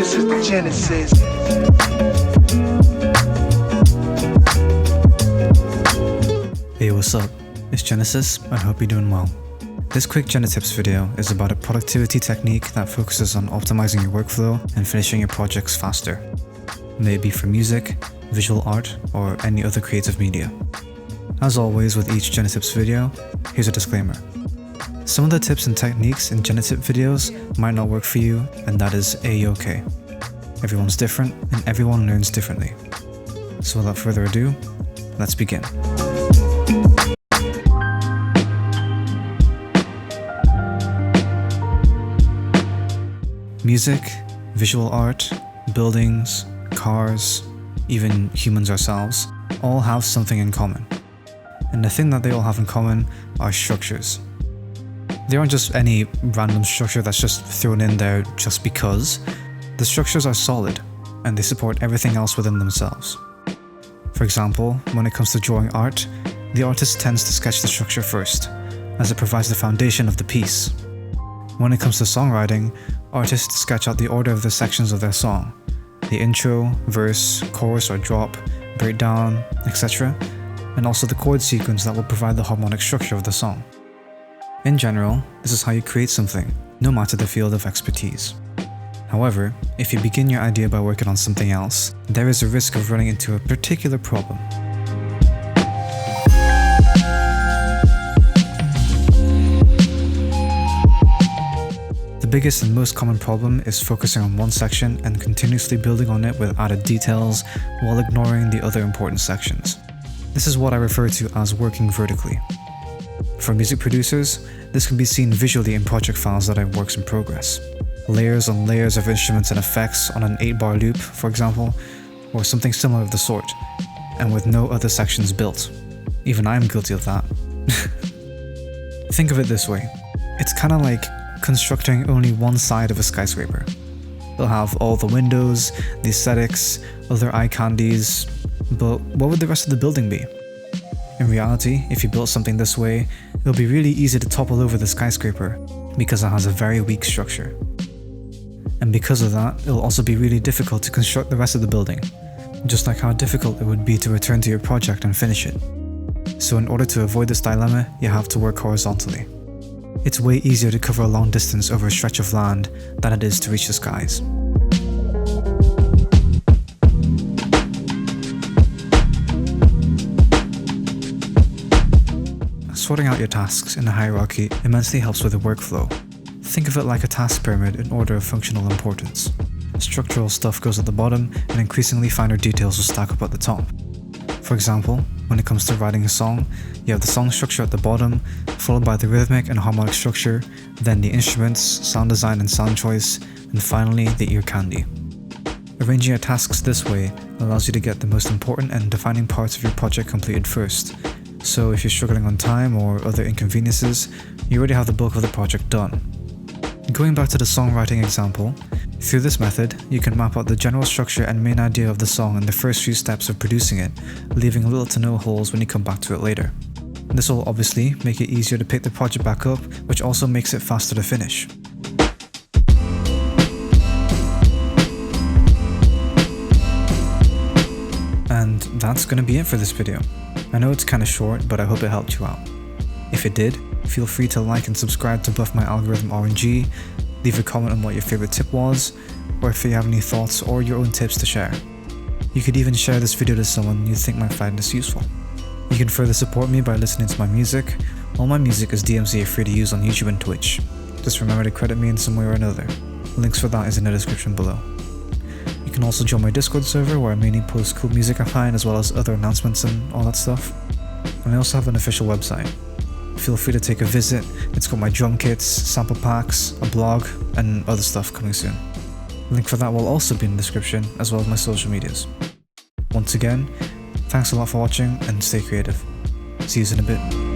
This is the Genesis. Hey, what's up? It's Genesis, and I hope you're doing well. This quick genetips video is about a productivity technique that focuses on optimizing your workflow and finishing your projects faster. May it be for music, visual art, or any other creative media. As always with each genetips video, here's a disclaimer. Some of the tips and techniques in genetip videos might not work for you, and that is a-okay. Everyone's different, and everyone learns differently. So without further ado, let's begin. Music, visual art, buildings, cars, even humans ourselves, all have something in common. And the thing that they all have in common are structures. They aren't just any random structure that's just thrown in there just because. The structures are solid, and they support everything else within themselves. For example, when it comes to drawing art, the artist tends to sketch the structure first, as it provides the foundation of the piece. When it comes to songwriting, artists sketch out the order of the sections of their song, the intro, verse, chorus or drop, breakdown, etc., and also the chord sequence that will provide the harmonic structure of the song. In general, this is how you create something, no matter the field of expertise. However, if you begin your idea by working on something else, there is a risk of running into a particular problem. The biggest and most common problem is focusing on one section and continuously building on it with added details while ignoring the other important sections. This is what I refer to as working vertically. For music producers, this can be seen visually in project files that are works in progress. Layers on layers of instruments and effects on an 8-bar loop, for example, or something similar of the sort, and with no other sections built. Even I am guilty of that. Think of it this way. It's kinda like constructing only one side of a skyscraper. They'll have all the windows, the aesthetics, other eye candies, but what would the rest of the building be? In reality, if you built something this way, it'll be really easy to topple over the skyscraper because it has a very weak structure. And because of that, it'll also be really difficult to construct the rest of the building, just like how difficult it would be to return to your project and finish it. So in order to avoid this dilemma, you have to work horizontally. It's way easier to cover a long distance over a stretch of land than it is to reach the skies. Sorting out your tasks in a hierarchy immensely helps with the workflow. Think of it like a task pyramid in order of functional importance. Structural stuff goes at the bottom, and increasingly finer details will stack up at the top. For example, when it comes to writing a song, you have the song structure at the bottom, followed by the rhythmic and harmonic structure, then the instruments, sound design and sound choice, and finally the ear candy. Arranging your tasks this way allows you to get the most important and defining parts of your project completed first. So if you're struggling on time or other inconveniences, you already have the bulk of the project done. Going back to the songwriting example, through this method, you can map out the general structure and main idea of the song in the first few steps of producing it, leaving little to no holes when you come back to it later. This will obviously make it easier to pick the project back up, which also makes it faster to finish. And that's gonna be it for this video. I know it's kinda short, but I hope it helped you out. If it did, feel free to like and subscribe to buff my algorithm RNG, leave a comment on what your favorite tip was, or if you have any thoughts or your own tips to share. You could even share this video to someone you think might find this useful. You can further support me by listening to my music. All my music is DMCA free to use on YouTube and Twitch. Just remember to credit me in some way or another. Links for that is in the description below. You can also join my Discord server where I mainly post cool music I find as well as other announcements and all that stuff. And I also have an official website. Feel free to take a visit. It's got my drum kits, sample packs, a blog, and other stuff coming soon. Link for that will also be in the description, as well as my social medias. Once again, thanks a lot for watching and stay creative. See you in a bit.